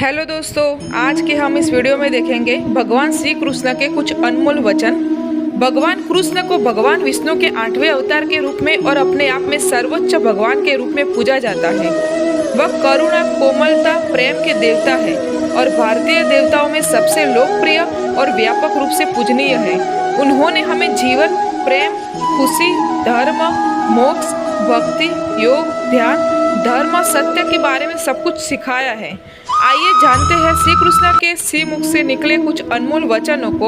Hello दोस्तों, आज के हम इस वीडियो में देखेंगे भगवान श्री कृष्ण के कुछ अनमोल वचन। भगवान कृष्ण को भगवान विष्णु के 8वें अवतार के रूप में और अपने आप में सर्वोच्च भगवान के रूप में पूजा जाता है। वह करुणा, कोमलता, प्रेम के देवता है और भारतीय देवताओं में सबसे लोकप्रिय और व्यापक रूप से पूजनीय है। उन्होंने हमें जीवन, प्रेम, खुशी, धर्म, मोक्ष, भक्ति, योग, ध्यान, धर्म, सत्य के बारे में सब कुछ सिखाया है। आइए जानते हैं श्री कृष्ण के श्री मुख से निकले कुछ अनमोल वचनों को।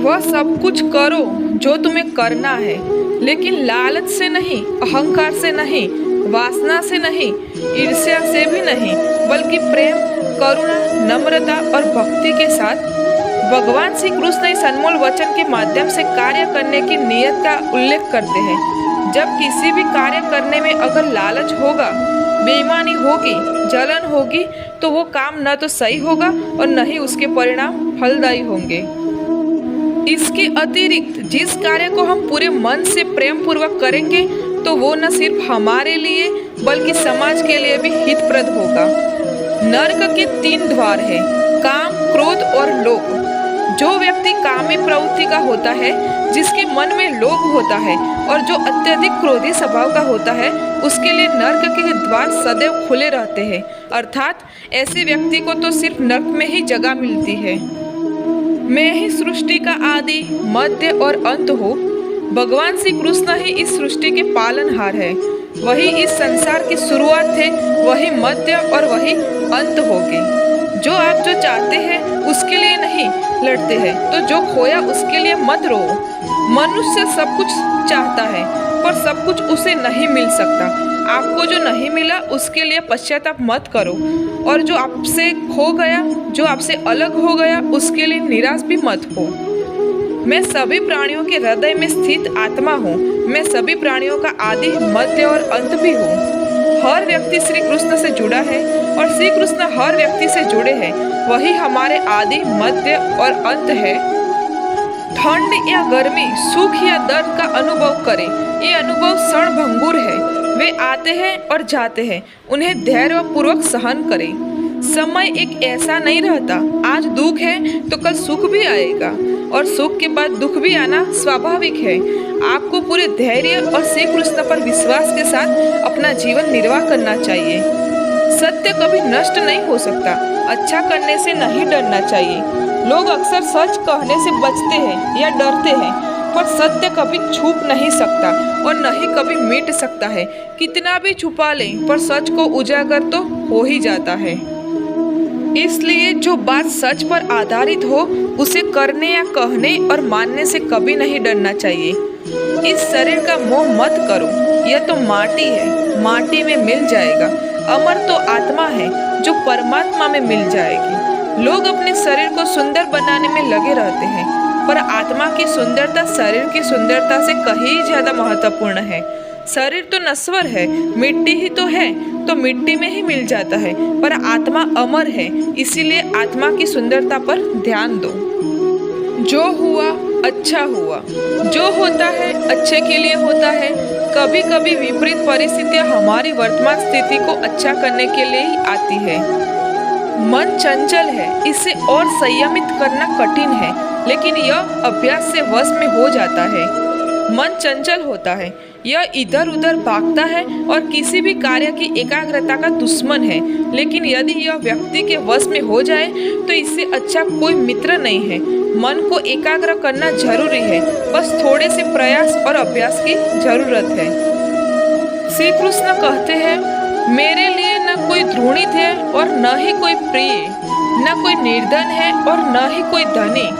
वह सब कुछ करो जो तुम्हें करना है, लेकिन लालच से नहीं, अहंकार से नहीं, वासना से नहीं, ईर्ष्या से भी नहीं, बल्कि प्रेम, करुणा, नम्रता और भक्ति के साथ। भगवान श्री कृष्ण इस अनमोल वचन के माध्यम से कार्य करने की नियत का उल्लेख करते हैं। जब किसी भी कार्य करने में अगर लालच होगा, बेईमानी होगी, जलन होगी, तो वो काम न तो सही होगा और न ही उसके परिणाम फलदायी होंगे। इसके अतिरिक्त जिस कार्य को हम पूरे मन से प्रेम पूर्वक करेंगे, तो वो न सिर्फ हमारे लिए बल्कि समाज के लिए भी हितप्रद होगा। नरक के 3 द्वार हैं: काम, क्रोध और लोभ। जो व्यक्ति कामी प्रवृत्ति का होता है, जिसके मन में लोभ होता है और जो अत्यधिक क्रोधी स्वभाव का होता है, उसके लिए नरक के द्वार सदैव खुले रहते हैं। अर्थात ऐसे व्यक्ति को तो सिर्फ नरक में ही जगह मिलती है। मैं ही सृष्टि का आदि, मध्य और अंत हूँ। भगवान श्री कृष्ण ही इस सृष्टि के पालनहार है। वही इस संसार की शुरुआत है, वही मध्य और वही अंत होगी। जो आप जो चाहते हैं उसके लिए नहीं लड़ते हैं, तो जो खोया उसके लिए मत रो। मनुष्य सब कुछ चाहता है, पर सब कुछ उसे नहीं मिल सकता। आपको जो नहीं मिला उसके लिए पश्चाताप मत करो, और जो आपसे खो गया, जो आपसे अलग हो गया, उसके लिए निराश भी मत हो। मैं सभी प्राणियों के हृदय में स्थित आत्मा हूँ। मैं सभी प्राणियों का आदि, मध्य और अंत भी हूँ। हर व्यक्ति श्री कृष्ण से जुड़ा है और श्री कृष्ण हर व्यक्ति से जुड़े हैं। वही हमारे आदि, मध्य और अंत है। ठंड या गर्मी, सुख या दर्द का अनुभव करें, ये अनुभव क्षणभंगुर है। वे आते हैं और जाते हैं, उन्हें धैर्यपूर्वक सहन करें। समय एक ऐसा नहीं रहता, आज दुख है तो कल सुख भी आएगा, और सुख के बाद दुख भी आना स्वाभाविक है। आपको पूरे धैर्य और श्री कृष्ण पर विश्वास के साथ अपना जीवन निर्वाह करना चाहिए। सत्य कभी नष्ट नहीं हो सकता। अच्छा करने से नहीं डरना चाहिए। लोग अक्सर सच कहने से बचते हैं या डरते हैं, पर सत्य कभी छुप नहीं सकता और न ही कभी मिट सकता है। कितना भी छुपा लें, पर सच को उजागर तो हो ही जाता है। इसलिए जो बात सच पर आधारित हो, उसे करने या कहने और मानने से कभी नहीं डरना चाहिए। इस शरीर का मोह मत करो, यह तो माटी है, माटी में मिल जाएगा। अमर तो आत्मा है, जो परमात्मा में मिल जाएगी। लोग अपने शरीर को सुंदर बनाने में लगे रहते हैं, पर आत्मा की सुंदरता शरीर की सुंदरता से कहीं ज्यादा महत्वपूर्ण है। शरीर तो नश्वर है, मिट्टी ही तो है, तो मिट्टी में ही मिल जाता है, पर आत्मा अमर है। इसीलिए आत्मा की सुंदरता पर ध्यान दो। जो हुआ अच्छा हुआ, जो होता है अच्छे के लिए होता है। कभी कभी विपरीत परिस्थितियां हमारी वर्तमान स्थिति को अच्छा करने के लिए ही आती है। मन चंचल है, इसे और संयमित करना कठिन है, लेकिन यह अभ्यास से वश में हो जाता है। मन चंचल होता है, यह इधर उधर भागता है और किसी भी कार्य की एकाग्रता का दुश्मन है। लेकिन यदि यह व्यक्ति के वश में हो जाए, तो इससे अच्छा कोई मित्र नहीं है। मन को एकाग्र करना जरूरी है, बस थोड़े से प्रयास और अभ्यास की जरूरत है। श्री कृष्ण कहते हैं, मेरे लिए न कोई घृणित है और न ही कोई प्रिय, न कोई निर्धन है और न ही कोई धनी।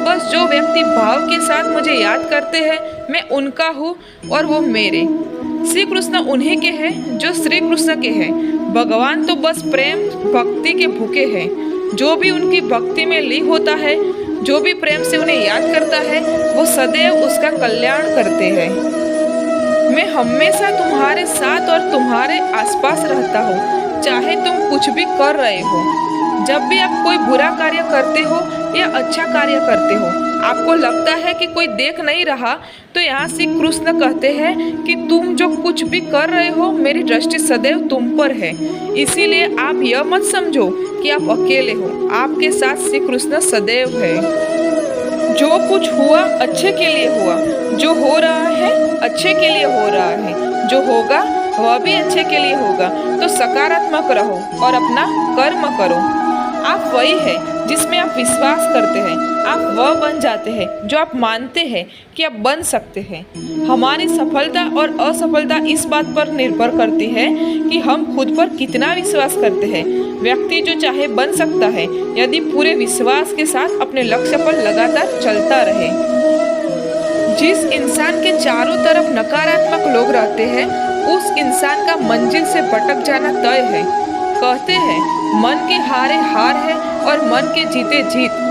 बस जो व्यक्ति भाव के साथ मुझे याद करते हैं, मैं उनका हूँ और वो मेरे। श्री कृष्ण उन्हीं के हैं जो श्री कृष्ण के हैं। भगवान तो बस प्रेम भक्ति के भूखे हैं। जो भी उनकी भक्ति में लीन होता है, जो भी प्रेम से उन्हें याद करता है, वो सदैव उसका कल्याण करते हैं। मैं हमेशा तुम्हारे साथ और तुम्हारे आसपास रहता हूँ, चाहे तुम कुछ भी कर रहे हो। जब भी आप कोई बुरा कार्य करते हो या अच्छा कार्य करते हो, आपको लगता है कि कोई देख नहीं रहा, तो यहाँ श्री कृष्ण कहते हैं कि तुम जो कुछ भी कर रहे हो मेरी दृष्टि सदैव तुम पर है। इसीलिए आप यह मत समझो कि आप अकेले हो, आपके साथ श्री कृष्ण सदैव है। जो कुछ हुआ अच्छे के लिए हुआ, जो हो रहा है अच्छे के लिए हो रहा है, जो होगा वह भी अच्छे के लिए होगा। तो सकारात्मक रहो और अपना कर्म करो। आप वही है जिसमें आप विश्वास करते हैं, आप वह बन जाते हैं जो आप मानते हैं कि आप बन सकते हैं। हमारी सफलता और असफलता इस बात पर निर्भर करती है कि हम खुद पर कितना विश्वास करते हैं। व्यक्ति जो चाहे बन सकता है यदि पूरे विश्वास के साथ अपने लक्ष्य पर लगातार चलता रहे। जिस इंसान के चारों तरफ नकारात्मक लोग रहते हैं उस इंसान का मंजिल से भटक जाना तय है। कहते हैं मन के हारे हार है और मन के जीते जीत।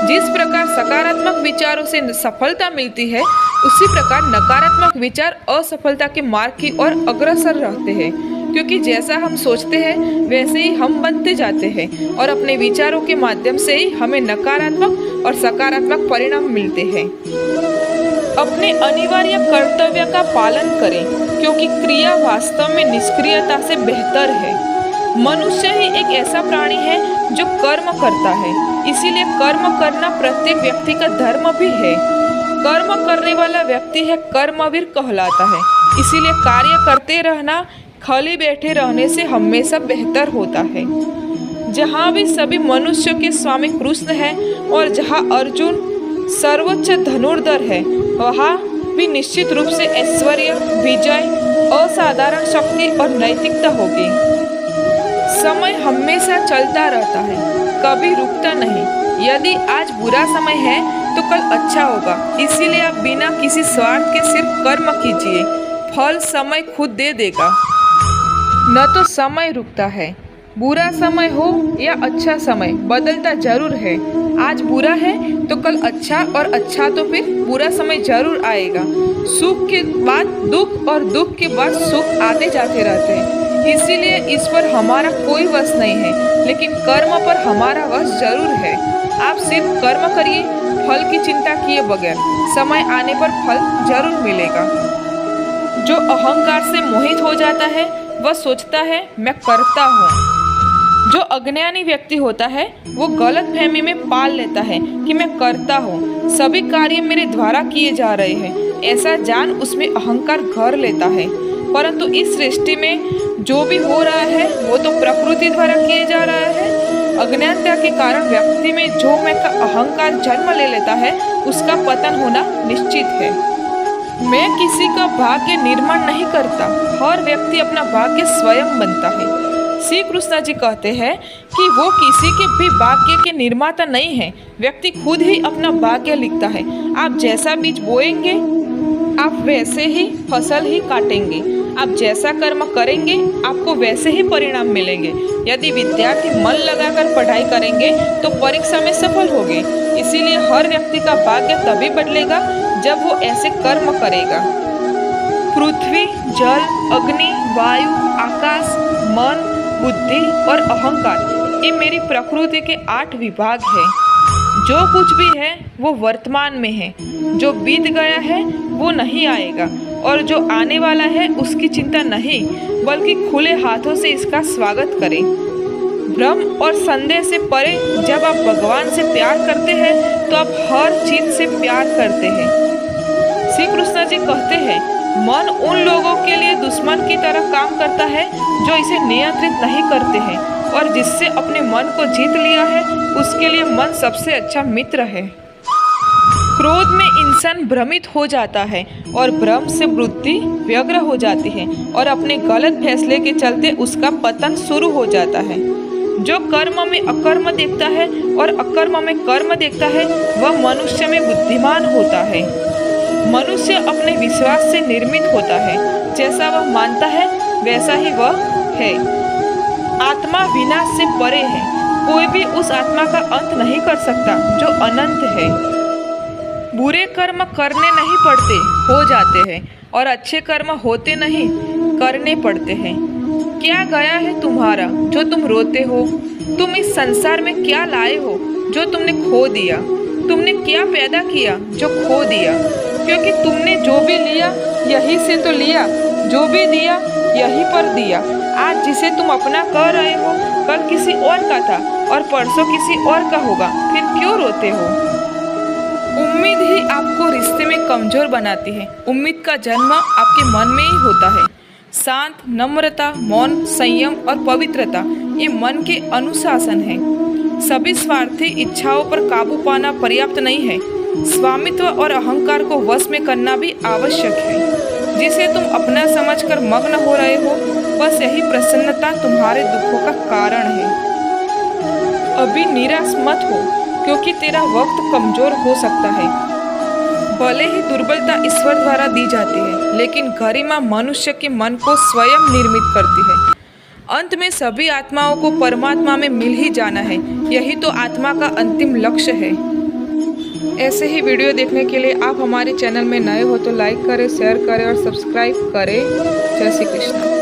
जिस प्रकार सकारात्मक विचारों से सफलता मिलती है उसी प्रकार नकारात्मक विचार असफलता के मार्ग की ओर अग्रसर रहते हैं, क्योंकि जैसा हम सोचते हैं वैसे ही हम बनते जाते हैं और अपने विचारों के माध्यम से ही हमें नकारात्मक और सकारात्मक परिणाम मिलते हैं। अपने अनिवार्य कर्तव्य का पालन करें, क्योंकि क्रिया वास्तव में निष्क्रियता से बेहतर है। मनुष्य ही एक ऐसा प्राणी है जो कर्म करता है, इसीलिए कर्म करना प्रत्येक व्यक्ति का धर्म भी है। कर्म करने वाला व्यक्ति है कर्मवीर कहलाता है। इसीलिए कार्य करते रहना खाली बैठे रहने से हमेशा बेहतर होता है। जहाँ भी सभी मनुष्यों के स्वामी कृष्ण है और जहाँ अर्जुन सर्वोच्च धनुर्धर है वहाँ भी निश्चित रूप से ऐश्वर्य, विजय, असाधारण शक्ति और नैतिकता होगी। समय हमेशा चलता रहता है, कभी रुकता नहीं। यदि आज बुरा समय है तो कल अच्छा होगा। इसीलिए आप बिना किसी स्वार्थ के सिर्फ कर्म कीजिए, फल समय खुद दे देगा। न तो समय रुकता है, बुरा समय हो या अच्छा समय बदलता जरूर है। आज बुरा है तो कल अच्छा और अच्छा तो फिर बुरा समय जरूर आएगा। सुख के बाद दुख और दुख के बाद सुख आते जाते रहते हैं। इसीलिए इस पर हमारा कोई वश नहीं है, लेकिन कर्म पर हमारा वश जरूर है। आप सिर्फ कर्म करिए, फल की चिंता किए बगैर। समय आने पर फल जरूर मिलेगा। जो अहंकार से मोहित हो जाता है वह सोचता है मैं करता हूँ। जो अज्ञानी व्यक्ति होता है वो गलत फहमी में पाल लेता है कि मैं करता हूँ, सभी कार्य मेरे द्वारा किए जा रहे हैं। ऐसा जान उसमें अहंकार घर लेता है। परंतु इस सृष्टि में जो भी हो रहा है वो तो प्रकृति द्वारा किए जा रहा है। अज्ञानता के कारण व्यक्ति में जो मैं का अहंकार जन्म ले लेता है उसका पतन होना निश्चित है। मैं किसी का भाग्य निर्माण नहीं करता, हर व्यक्ति अपना भाग्य स्वयं बनता है। श्री कृष्ण जी कहते हैं कि वो किसी के भी भाग्य के निर्माता नहीं है, व्यक्ति खुद ही अपना भाग्य लिखता है। आप जैसा बीज बोएंगे आप वैसे ही फसल ही काटेंगे। आप जैसा कर्म करेंगे आपको वैसे ही परिणाम मिलेंगे। यदि विद्यार्थी मन लगाकर पढ़ाई करेंगे तो परीक्षा में सफल होंगे। इसीलिए हर व्यक्ति का भाग्य तभी बदलेगा जब वो ऐसे कर्म करेगा। पृथ्वी, जल, अग्नि, वायु, आकाश, मन, बुद्धि और अहंकार ये मेरी प्रकृति के 8 विभाग हैं। जो कुछ भी है वो वर्तमान में है, जो बीत गया है वो नहीं आएगा और जो आने वाला है उसकी चिंता नहीं, बल्कि खुले हाथों से इसका स्वागत करें। भ्रम और संदेह से परे जब आप भगवान से प्यार करते हैं तो आप हर चीज से प्यार करते हैं। श्री कृष्ण जी कहते हैं मन उन लोगों के लिए दुश्मन की तरह काम करता है जो इसे नियंत्रित नहीं करते हैं, और जिससे अपने मन को जीत लिया है उसके लिए मन सबसे अच्छा मित्र है। क्रोध में इंसान भ्रमित हो जाता है और भ्रम से बुद्धि व्यग्र हो जाती है और अपने गलत फैसले के चलते उसका पतन शुरू हो जाता है। जो कर्म में अकर्म देखता है और अकर्म में कर्म देखता है वह मनुष्य में बुद्धिमान होता है। मनुष्य अपने विश्वास से निर्मित होता है, जैसा वह मानता है वैसा ही वह है। आत्मा विनाश से परे है, कोई भी उस आत्मा का अंत नहीं कर सकता जो अनंत है। बुरे कर्म करने नहीं पड़ते, हो जाते हैं, और अच्छे कर्म होते नहीं, करने पड़ते हैं। क्या गया है तुम्हारा जो तुम रोते हो? तुम इस संसार में क्या लाए हो जो तुमने खो दिया? तुमने क्या पैदा किया जो खो दिया, क्योंकि तुमने जो भी लिया यही से तो लिया, जो भी दिया यही पर दिया। आज जिसे तुम अपना कह रहे हो कल किसी और का था और परसों किसी और का होगा, फिर क्यों रोते हो? उम्मीद ही आपको रिश्ते में कमजोर बनाती है। उम्मीद का जन्म आपके मन में ही होता है। शांत, नम्रता, मौन, संयम और पवित्रता ये मन के अनुशासन है। सभी स्वार्थी इच्छाओं पर काबू पाना पर्याप्त नहीं है। स्वामित्व और अहंकार को वश में करना भी आवश्यक है। जिसे तुम अपना समझकर मग्न हो रहे हो, बस यही प्रसन्नता तुम्हारे दुखों का कारण है। अभी निराश मत हो, क्योंकि तेरा वक्त कमजोर हो सकता है। भले ही दुर्बलता ईश्वर द्वारा दी जाती है, लेकिन गरिमा मनुष्य के मन को स्वयं निर्मित करती है। अंत में सभी आत्माओं को परमात्मा में मिल ही जाना है। यही तो आत्मा का अंतिम लक्ष्य है। ऐसे ही वीडियो देखने के लिए आप हमारे चैनल में नए हो तो लाइक करें, शेयर करें और सब्सक्राइब करें। जय श्री कृष्ण।